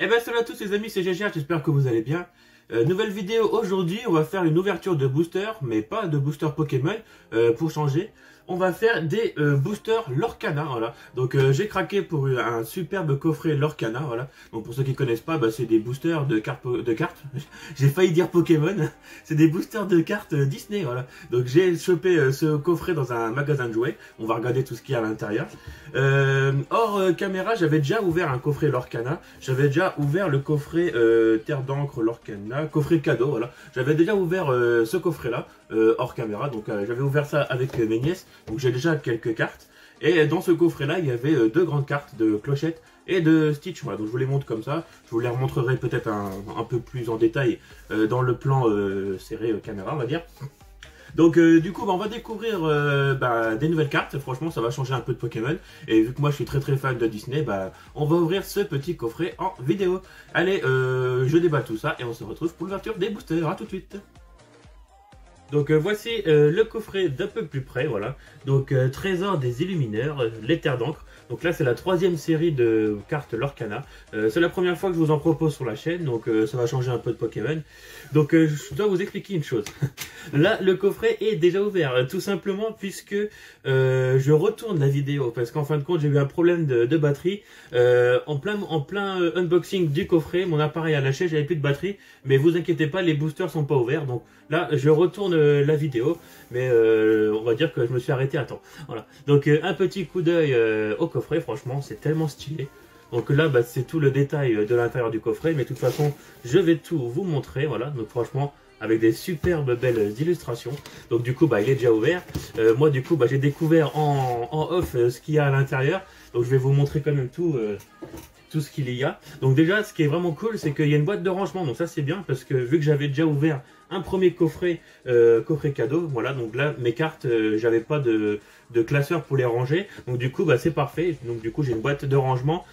Eh ben salut à tous les amis, c'est GG, j'espère que vous allez bien. Nouvelle vidéo aujourd'hui, on va faire une ouverture de booster, mais pas de booster Pokémon, pour changer. On va faire des boosters Lorcana, voilà. Donc j'ai craqué pour un superbe coffret Lorcana, voilà. Donc pour ceux qui connaissent pas, bah, c'est des boosters de cartes. J'ai failli dire Pokémon. C'est des boosters de cartes Disney, voilà. Donc j'ai chopé ce coffret dans un magasin de jouets. On va regarder tout ce qu'il y a à l'intérieur. Hors caméra, j'avais déjà ouvert un coffret Lorcana. J'avais déjà ouvert le coffret Terre d'encre Lorcana, coffret cadeau, voilà. J'avais déjà ouvert ce coffret-là hors caméra. Donc j'avais ouvert ça avec mes nièces. Donc j'ai déjà quelques cartes. Et dans ce coffret-là, il y avait deux grandes cartes de Clochette et de Stitch. Voilà, donc je vous les montre comme ça. Je vous les remontrerai peut-être un peu plus en détail dans le plan serré caméra, on va dire. Donc du coup, bah, on va découvrir des nouvelles cartes. Franchement, ça va changer un peu de Pokémon. Et vu que moi, je suis très fan de Disney, bah, on va ouvrir ce petit coffret en vidéo. Allez, je déballe tout ça et on se retrouve pour l'ouverture des boosters. À tout de suite. Donc voici le coffret d'un peu plus près, voilà. Donc Trésor des Illumineurs, les Terres d'encre. Donc là c'est la troisième série de cartes Lorcana. C'est la première fois que je vous en propose sur la chaîne, donc ça va changer un peu de Pokémon. Donc je dois vous expliquer une chose. Là le coffret est déjà ouvert, tout simplement puisque je retourne la vidéo. Parce qu'en fin de compte j'ai eu un problème de batterie. En plein unboxing du coffret, mon appareil a lâché, j'avais plus de batterie. Mais vous inquiétez pas, les boosters sont pas ouverts. Donc là je retourne la vidéo, mais on va dire que je me suis arrêté à temps. Voilà. Donc un petit coup d'œil au coffret, franchement c'est tellement stylé. Donc là bah, c'est tout le détail de l'intérieur du coffret, mais de toute façon je vais tout vous montrer. Voilà, donc franchement avec des superbes belles illustrations. Donc du coup bah, il est déjà ouvert. Moi du coup bah, j'ai découvert en off ce qu'il y a à l'intérieur. Donc je vais vous montrer quand même tout ce qu'il y a. Donc déjà ce qui est vraiment cool, c'est qu'il y a une boîte de rangement. Donc ça c'est bien parce que vu que j'avais déjà ouvert un premier coffret cadeau, voilà, donc là mes cartes j'avais pas de classeur pour les ranger, donc du coup bah, c'est parfait. Donc du coup j'ai une boîte de rangement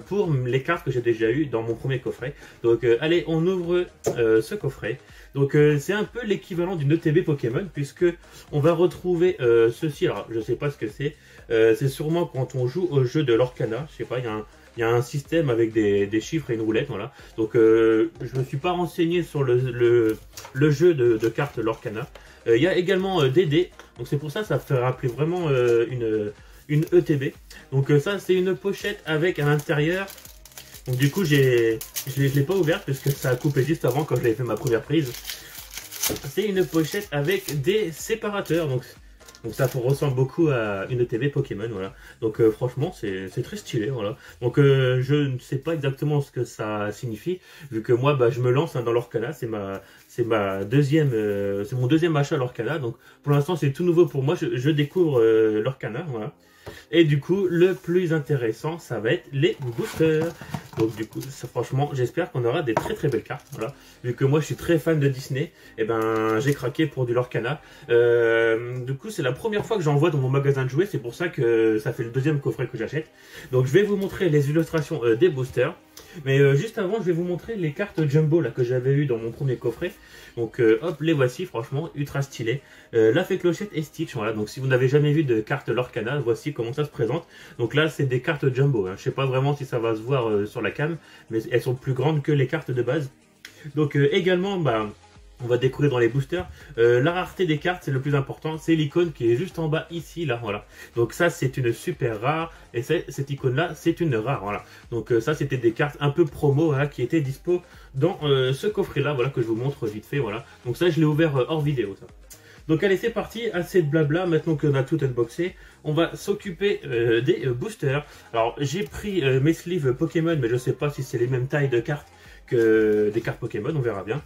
pour les cartes que j'ai déjà eues dans mon premier coffret. Donc allez, on ouvre ce coffret. Donc c'est un peu l'équivalent d'une ETB Pokémon, puisque on va retrouver ceci. Alors je sais pas ce que c'est sûrement quand on joue au jeu de Lorcana, je sais pas, il y a un système avec des chiffres et une roulette, voilà. Donc je me suis pas renseigné sur le jeu de cartes Lorcana. Il y a également des dés, donc c'est pour ça ça fait rappeler vraiment une ETB. Donc ça c'est une pochette avec à l'intérieur. Donc du coup je l'ai pas ouverte puisque ça a coupé juste avant quand j'avais fait ma première prise. C'est une pochette avec des séparateurs, donc ça ressemble beaucoup à une ETB Pokémon, voilà. Donc franchement c'est très stylé, voilà. Donc je ne sais pas exactement ce que ça signifie, vu que moi bah, je me lance dans Lorcana, c'est mon deuxième achat Lorcana. Donc pour l'instant c'est tout nouveau pour moi, je découvre Lorcana, voilà. Et du coup le plus intéressant ça va être les boosters. Donc du coup franchement j'espère qu'on aura des très belles cartes, voilà. Vu que moi je suis très fan de Disney, et ben j'ai craqué pour du Lorcana. Du coup c'est la première fois que j'en vois dans mon magasin de jouets, c'est pour ça que ça fait le deuxième coffret que j'achète. Donc je vais vous montrer les illustrations des boosters. Mais juste avant je vais vous montrer les cartes Jumbo là que j'avais eu dans mon premier coffret. Donc hop, les voici, franchement ultra stylé. La fée Clochette et Stitch, voilà. Donc si vous n'avez jamais vu de cartes Lorcana, voici comment ça se présente. Donc là c'est des cartes Jumbo, hein. Je sais pas vraiment si ça va se voir sur la cam, mais elles sont plus grandes que les cartes de base. Donc également bah, on va découvrir dans les boosters la rareté des cartes, c'est le plus important, c'est l'icône qui est juste en bas ici, là, voilà. Donc ça c'est une super rare, et cette icône là c'est une rare, voilà. Donc ça c'était des cartes un peu promo, voilà, qui étaient dispo dans ce coffret là, voilà, que je vous montre vite fait, voilà. Donc ça je l'ai ouvert hors vidéo, ça. Donc allez c'est parti, assez de blabla, maintenant qu'on a tout unboxé, on va s'occuper des boosters. Alors j'ai pris mes sleeves Pokémon, mais je sais pas si c'est les mêmes tailles de cartes que des cartes Pokémon, on verra bien.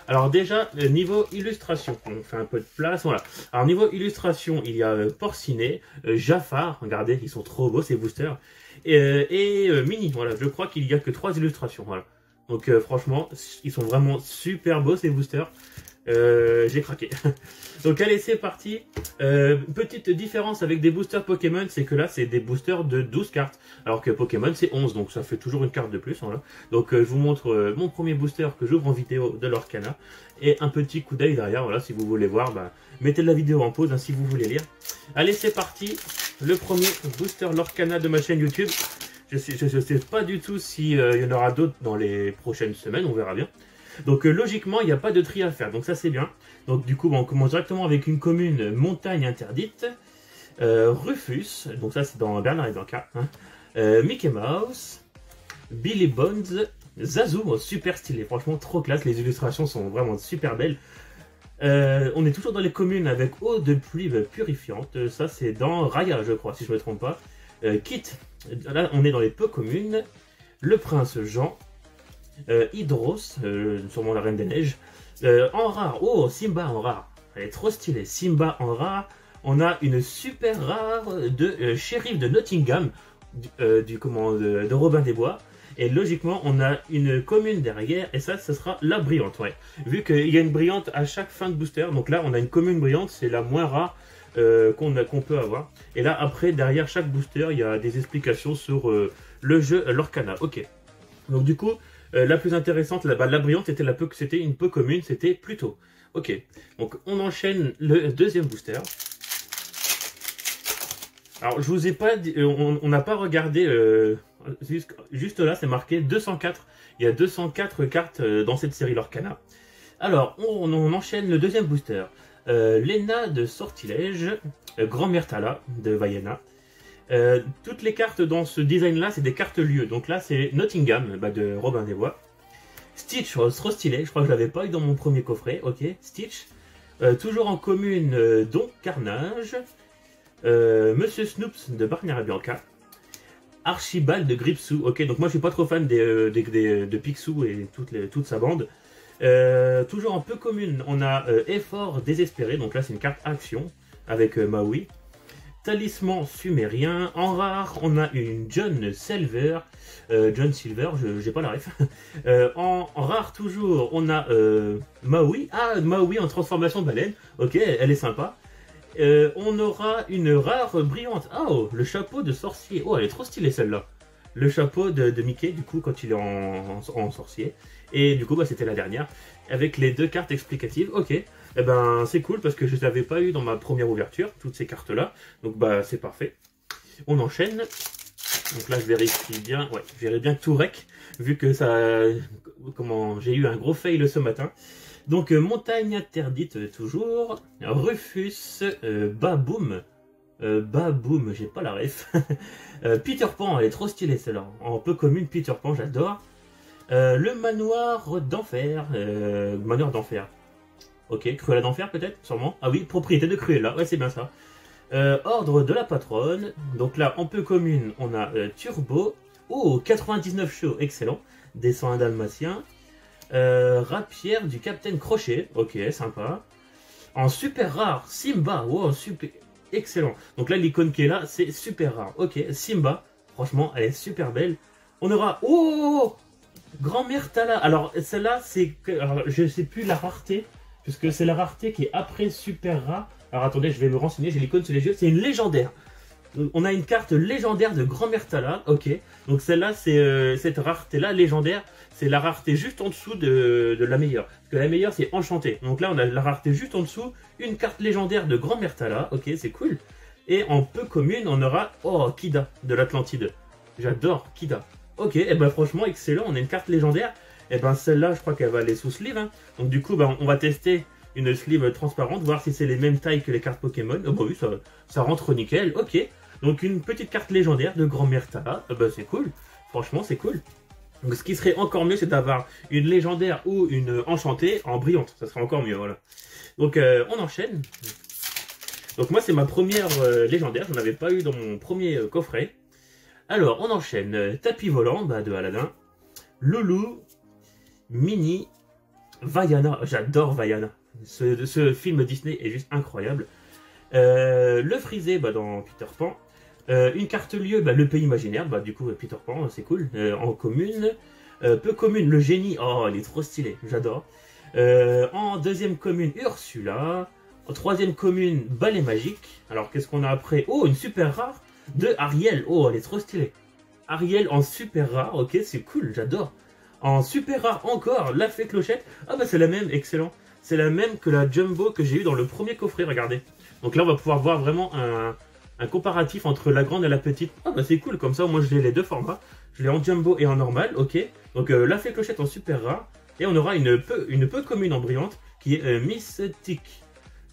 Alors déjà, niveau illustration, on fait un peu de place, voilà. Alors niveau illustration, il y a Porcinet, Jafar, regardez, ils sont trop beaux ces boosters, et Mini, voilà, je crois qu'il n'y a que 3 illustrations, voilà. Donc franchement, ils sont vraiment super beaux ces boosters. J'ai craqué. Donc allez c'est parti. Petite différence avec des boosters Pokémon, c'est que là c'est des boosters de 12 cartes, alors que Pokémon c'est 11, donc ça fait toujours une carte de plus, voilà. Donc je vous montre mon premier booster que j'ouvre en vidéo de Lorcana, et un petit coup d'œil derrière, voilà, si vous voulez voir, bah, mettez la vidéo en pause, hein, si vous voulez lire. Allez c'est parti, le premier booster Lorcana de ma chaîne YouTube. Je sais pas du tout s'il y en aura d'autres dans les prochaines semaines, on verra bien. Donc logiquement, il n'y a pas de tri à faire, donc ça c'est bien. Donc du coup, on commence directement avec une commune montagne interdite. Rufus, donc ça c'est dans Bernard et Bianca. Hein. Mickey Mouse, Billy Bones, Zazu, oh, super stylé, franchement trop classe, les illustrations sont vraiment super belles. On est toujours dans les communes avec eau de pluie purifiante, ça c'est dans Raya je crois, si je ne me trompe pas. Kit, là on est dans les peu communes. Le prince Jean, Hydros, sûrement la reine des neiges. En rare, oh Simba en rare, elle est trop stylée, Simba en rare. On a une super rare de shérif de Nottingham, de Robin des Bois. Et logiquement, on a une commune derrière, et ça sera la brillante, ouais. Vu qu'il y a une brillante à chaque fin de booster, donc là, on a une commune brillante, c'est la moins rare qu'on peut avoir. Et là, après, derrière chaque booster, il y a des explications sur le jeu Lorcana. Ok. Donc du coup, la plus intéressante, la brillante, c'était une peu commune, c'était Pluto. Ok. Donc on enchaîne le deuxième booster. Alors, je vous ai pas dit, on n'a pas regardé, juste là, c'est marqué 204. Il y a 204 cartes dans cette série Lorcana. Alors, on enchaîne le deuxième booster. Lena de Sortilège, Grand Myrtala de Vaiana. Toutes les cartes dans ce design-là, c'est des cartes lieux. Donc là, c'est Nottingham de Robin des Bois. Stitch, trop stylé, je crois que je l'avais pas eu dans mon premier coffret. Ok, Stitch. Toujours en commune, donc Carnage. Monsieur Snoops de Bernard et Bianca. Archibald de Gripsou. Ok, donc moi je suis pas trop fan de Picsou et toute sa bande. Toujours un peu commune, on a Effort désespéré, donc là c'est une carte action avec Maui. Talisman sumérien. En rare, on a une John Silver. John Silver, j'ai pas la ref. En rare toujours, on a Maui. Ah, Maui en transformation baleine. Ok, elle est sympa. On aura une rare brillante. Oh, le chapeau de sorcier. Oh, elle est trop stylée celle-là. Le chapeau de Mickey, du coup, quand il est en sorcier. Et du coup, c'était la dernière. Avec les deux cartes explicatives. Ok, eh ben, c'est cool parce que je ne l'avais pas eu dans ma première ouverture, toutes ces cartes-là. Donc, c'est parfait. On enchaîne. Donc là, je vérifie bien. Ouais, je verrai bien tout rec. Vu que j'ai eu un gros fail ce matin. Donc, montagne interdite toujours. Rufus, Baboum. Baboum, j'ai pas la ref. Peter Pan, elle est trop stylée celle-là. En peu commune, Peter Pan, j'adore. Le manoir d'enfer. Manoir d'enfer. Ok, Cruella d'enfer peut-être, sûrement. Ah oui, propriété de Cruella, ouais c'est bien ça. Ordre de la patronne. Donc là, en peu commune, on a Turbo. Oh, 99 chevaux, excellent. Descend un dalmatien. Rapière du Capitaine Crochet, ok, sympa. En super rare, Simba, wow, super, excellent. Donc là, l'icône qui est là, c'est super rare. Ok, Simba, franchement, elle est super belle. On aura, oh, Grand Myrtala. Alors, celle-là, je sais plus la rareté, puisque c'est la rareté qui est après super rare. Alors, attendez, je vais me renseigner, j'ai l'icône sous les yeux. C'est une légendaire. On a une carte légendaire de Grand Myrtala, ok. Donc celle-là, c'est cette rareté-là, légendaire, c'est la rareté juste en dessous de la meilleure. Parce que la meilleure, c'est enchanté. Donc là, on a la rareté juste en dessous, une carte légendaire de Grand Myrtala, ok, c'est cool. Et en peu commune, on aura, oh, Kida, de l'Atlantide. J'adore Kida. Ok, et ben franchement, excellent, on a une carte légendaire. Et ben celle-là, je crois qu'elle va aller sous sleeve. Hein. Donc du coup, on va tester une sleeve transparente, voir si c'est les mêmes tailles que les cartes Pokémon. Oh bah oui, ça rentre nickel, ok. Donc une petite carte légendaire de Grand Myrtala, c'est cool, franchement c'est cool. Donc ce qui serait encore mieux, c'est d'avoir une légendaire ou une enchantée en brillante, ça serait encore mieux, voilà. Donc on enchaîne. Donc moi c'est ma première légendaire, je n'en avais pas eu dans mon premier coffret. Alors on enchaîne, tapis volant de Aladdin, Loulou, Minnie, Vaiana, j'adore Vaiana. Ce film Disney est juste incroyable. Le frisé dans Peter Pan. Une carte lieu, le pays imaginaire, du coup Peter Pan, c'est cool. En commune, peu commune, le génie, oh elle est trop stylée, j'adore. En deuxième commune, Ursula. En troisième commune, balai magique. Alors qu'est-ce qu'on a après? Oh, une super rare de Ariel, oh elle est trop stylée. Ariel en super rare, ok c'est cool, j'adore. En super rare encore, la fée clochette, ah c'est la même, excellent. C'est la même que la Jumbo que j'ai eu dans le premier coffret, regardez. Donc là on va pouvoir voir vraiment un comparatif entre la grande et la petite. Ah bah c'est cool, comme ça moi je l'ai les deux formats. Je l'ai en jumbo et en normal, ok. Donc la fée clochette en super rare. Et on aura une peu commune en brillante qui est Mystique.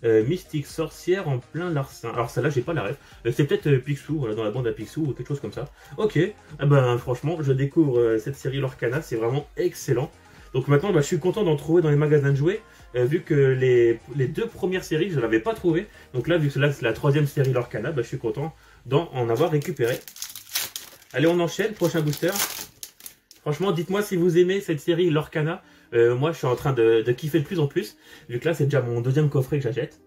Mystique sorcière en plein larcin. Alors celle-là j'ai pas la ref. C'est peut-être Picsou, voilà, dans la bande à Picsou ou quelque chose comme ça. Ok, ah ben franchement je découvre cette série Lorcana, c'est vraiment excellent. Donc maintenant bah, je suis content d'en trouver dans les magasins de jouets. Vu que les deux premières séries je ne l'avais pas trouvé. Donc là vu que là c'est la troisième série Lorcana, bah, je suis content d'en avoir récupéré. Allez on enchaîne, prochain booster. Franchement dites-moi si vous aimez cette série Lorcana. Moi je suis en train de kiffer de plus en plus, vu que là c'est déjà mon deuxième coffret que j'achète.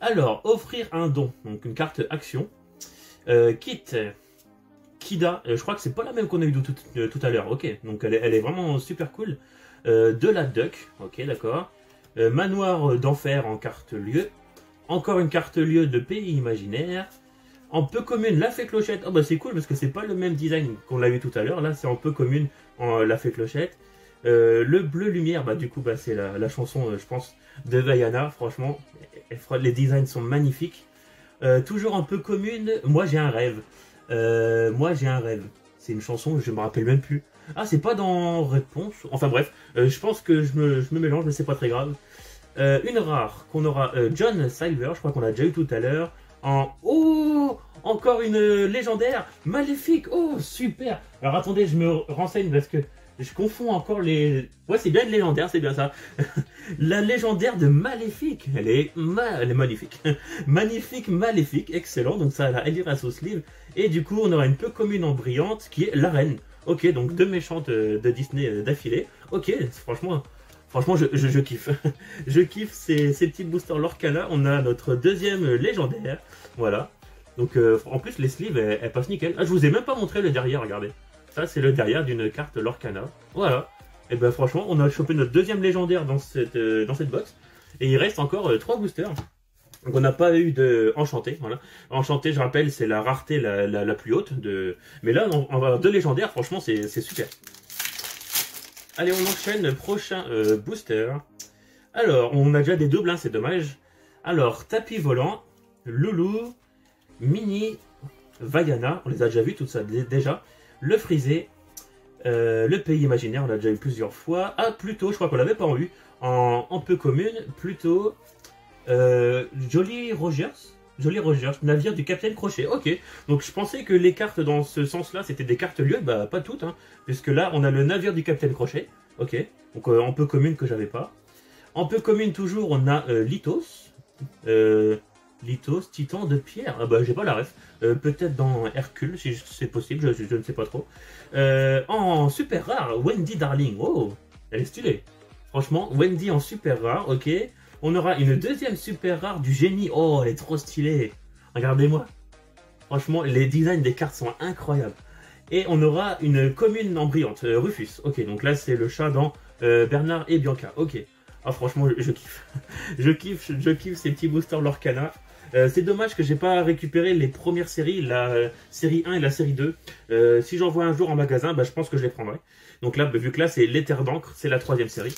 Alors, offrir un don, donc une carte action. Kit Kida, je crois que c'est pas la même qu'on a eu tout à l'heure, ok. Donc elle est vraiment super cool. De la Duck, ok d'accord. Manoir d'enfer en carte lieu. Encore une carte lieu de pays imaginaire. En peu commune, la fée clochette. Oh bah c'est cool parce que c'est pas le même design qu'on l'a eu tout à l'heure. Là c'est en peu commune en la fée clochette. Le bleu lumière, bah du coup bah, c'est la chanson je pense de Vaiana, franchement les designs sont magnifiques. Toujours un peu commune, moi j'ai un rêve. Moi j'ai un rêve, c'est une chanson je me rappelle même plus. Ah c'est pas dans réponse, enfin bref, je pense que je me mélange mais c'est pas très grave. Une rare qu'on aura John Silver, je crois qu'on l'a déjà eu tout à l'heure. Oh, encore une légendaire maléfique, oh super. Alors attendez je me renseigne parce que je confonds encore les... Ouais, c'est bien une légendaire, c'est bien ça. La légendaire de Maléfique. Elle est magnifique. Magnifique, maléfique, excellent. Donc ça, elle ira au sleeve. Et du coup, on aura une peu commune en brillante qui est la reine. Ok, donc deux méchantes de Disney d'affilée. Ok, franchement, je kiffe. Je kiffe ces petits boosters Lorcana. On a notre deuxième légendaire. Voilà. Donc en plus, les sleeves, elles passent nickel. Ah, je vous ai même pas montré le derrière, regardez. Ça, c'est le derrière d'une carte Lorcana. Voilà. Et ben franchement, on a chopé notre deuxième légendaire dans cette box. Et il reste encore 3 boosters. Donc on n'a pas eu de enchanté. Voilà. Enchanté, je rappelle, c'est la rareté la plus haute. Mais là, on va avoir 2 légendaires. Franchement, c'est super. Allez, on enchaîne. Prochain booster. Alors, on a déjà des doubles, hein, c'est dommage. Alors, tapis volant, Loulou, Mini, Vaiana. On les a déjà vus, tout ça déjà. Le frisé, le pays imaginaire, on l'a déjà eu plusieurs fois. Ah, Pluto, je crois qu'on l'avait pas eu. En peu commune, Pluto. Jolly Rogers, navire du Capitaine Crochet. Ok, donc je pensais que les cartes dans ce sens-là, c'était des cartes lieu. Bah, pas toutes, hein, puisque là, on a le navire du Capitaine Crochet. Ok, donc en peu commune que j'avais pas. En peu commune, toujours, on a Lithos. Lithos, titan de pierre. Ah bah j'ai pas la ref. Peut-être dans Hercule, si c'est possible, je ne sais pas trop. En super rare, Wendy Darling. Oh, elle est stylée. Franchement, Wendy en super rare, ok. On aura une deuxième super rare du génie. Oh, elle est trop stylée. Regardez-moi. Franchement, les designs des cartes sont incroyables. Et on aura une commune en brillante, Rufus. Ok, donc là c'est le chat dans Bernard et Bianca. Ok. Ah franchement, je kiffe. je kiffe ces petits boosters Lorcana. C'est dommage que j'ai pas récupéré les premières séries, la série 1 et la série 2. Si j'en vois un jour en magasin, bah, je pense que je les prendrai. Donc là, vu que là c'est les terres d'encre, c'est la 3e série.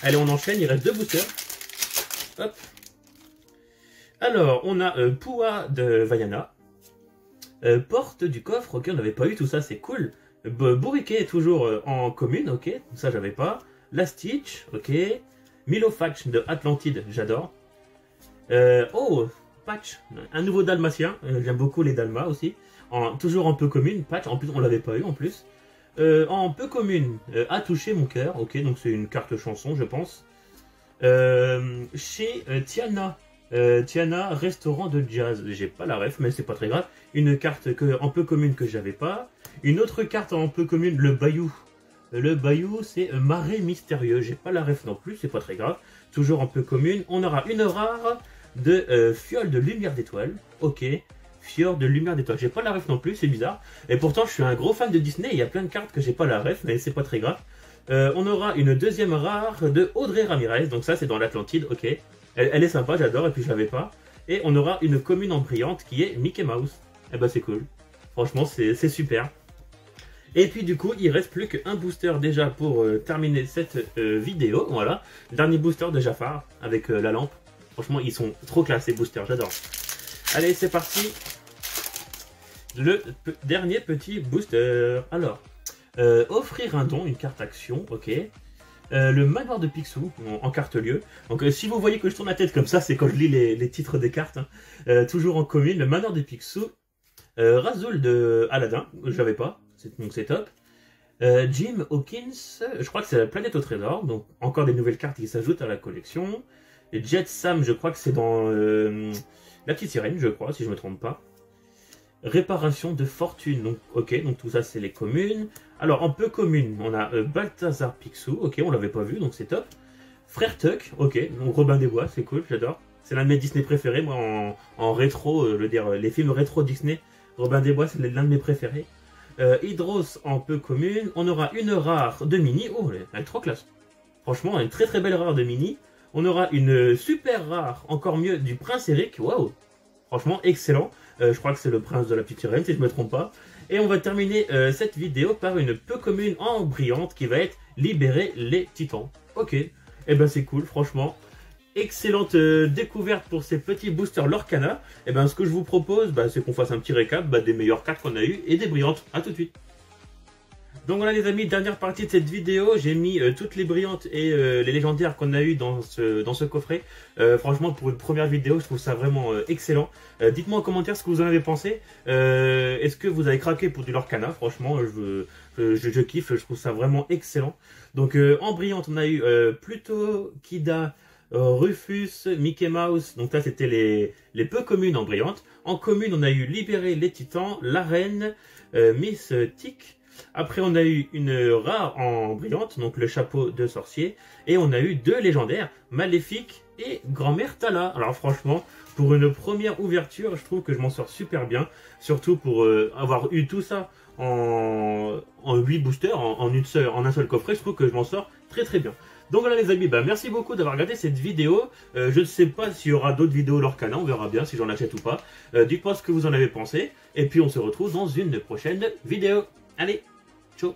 Allez, on enchaîne, il reste 2 boosters. Hop. Alors, on a Poua de Vaiana. Porte du coffre, ok, on n'avait pas eu tout ça, c'est cool. Bourriquet est toujours en commune, ok, ça j'avais pas. La Stitch, ok. Milofatch de Atlantide, j'adore. Oh, Patch, un nouveau dalmatien, j'aime beaucoup les dalmas aussi. Toujours en peu commune, Patch, en plus on l'avait pas eu en plus. En peu commune, a touché mon cœur, ok, donc c'est une carte chanson je pense. Chez Tiana, Tiana, restaurant de jazz, j'ai pas la ref mais c'est pas très grave. Une carte en peu commune que j'avais pas. Une autre carte en peu commune, le Bayou. Le Bayou, c'est Marais Mystérieux. J'ai pas la ref non plus, c'est pas très grave. Toujours en peu commune. On aura une rare de Fiole de Lumière d'Étoile. Ok. Fiole de Lumière d'Étoile. J'ai pas la ref non plus, c'est bizarre. Et pourtant, je suis un gros fan de Disney. Il y a plein de cartes que j'ai pas la ref, mais c'est pas très grave. On aura une deuxième rare de Audrey Ramirez. Donc ça, c'est dans l'Atlantide. Ok. Elle est sympa, j'adore. Et puis, je l'avais pas. Et on aura une commune en brillante qui est Mickey Mouse. Et bah, c'est cool. Franchement, c'est super. Et puis du coup, il reste plus qu'un booster déjà pour terminer cette vidéo. Voilà, dernier booster de Jafar avec la lampe. Franchement, ils sont trop classe ces boosters, j'adore. Allez, c'est parti. le dernier petit booster. Alors, offrir un don, une carte action, ok. Le manoir de Picsou en carte lieu. Donc si vous voyez que je tourne la tête comme ça, c'est quand je lis les titres des cartes. Hein. Toujours en commune, le manoir de Picsou. Razul de Aladdin, j'avais pas, donc c'est top. Jim Hawkins, je crois que c'est la planète au trésor, donc encore des nouvelles cartes qui s'ajoutent à la collection. Et Jet Sam, je crois que c'est dans La Petite Sirène, je crois, si je me trompe pas. Réparation de fortune, donc ok, donc tout ça c'est les communes. Alors en peu communes, on a Balthazar Picsou, ok, on l'avait pas vu, donc c'est top. Frère Tuck, ok, donc Robin des Bois, c'est cool, j'adore. C'est l'un de mes Disney préférés, moi en rétro, je veux dire, les films rétro Disney, Robin des Bois c'est l'un de mes préférés. Hydros en peu commune, on aura une rare de mini, oh elle est trop classe. Franchement, une très très belle rare de mini. On aura une super rare, encore mieux, du Prince Eric, waouh. Franchement, excellent. Je crois que c'est le prince de la petite sirène, si je ne me trompe pas. Et on va terminer cette vidéo par une peu commune en brillante qui va être libérer les titans. Ok, et ben c'est cool, franchement. Excellente découverte pour ces petits boosters Lorcana. Et ben ce que je vous propose, c'est qu'on fasse un petit récap des meilleures cartes qu'on a eues et des brillantes. A tout de suite. Donc voilà les amis, dernière partie de cette vidéo, j'ai mis toutes les brillantes et les légendaires qu'on a eu dans ce coffret. Franchement pour une première vidéo, je trouve ça vraiment excellent. Dites-moi en commentaire ce que vous en avez pensé. Est-ce que vous avez craqué pour du Lorcana? Franchement, je kiffe, je trouve ça vraiment excellent. Donc en brillante, on a eu Pluto, Kida, Rufus, Mickey Mouse, donc là c'était les peu communes en brillante. En commune, on a eu Libérer les Titans, La Reine, Miss Tick. Après, on a eu une rare en brillante, donc le chapeau de sorcier. Et on a eu deux légendaires, Maléfique et Grand-mère Tala. Alors franchement, pour une première ouverture, je trouve que je m'en sors super bien. Surtout pour avoir eu tout ça en 8 boosters, en un seul coffret, je trouve que je m'en sors très très bien. Donc voilà les amis, merci beaucoup d'avoir regardé cette vidéo. Je ne sais pas s'il y aura d'autres vidéos Lorcana, on verra bien si j'en achète ou pas. Dites-moi ce que vous en avez pensé. Et puis on se retrouve dans une prochaine vidéo. Allez, ciao.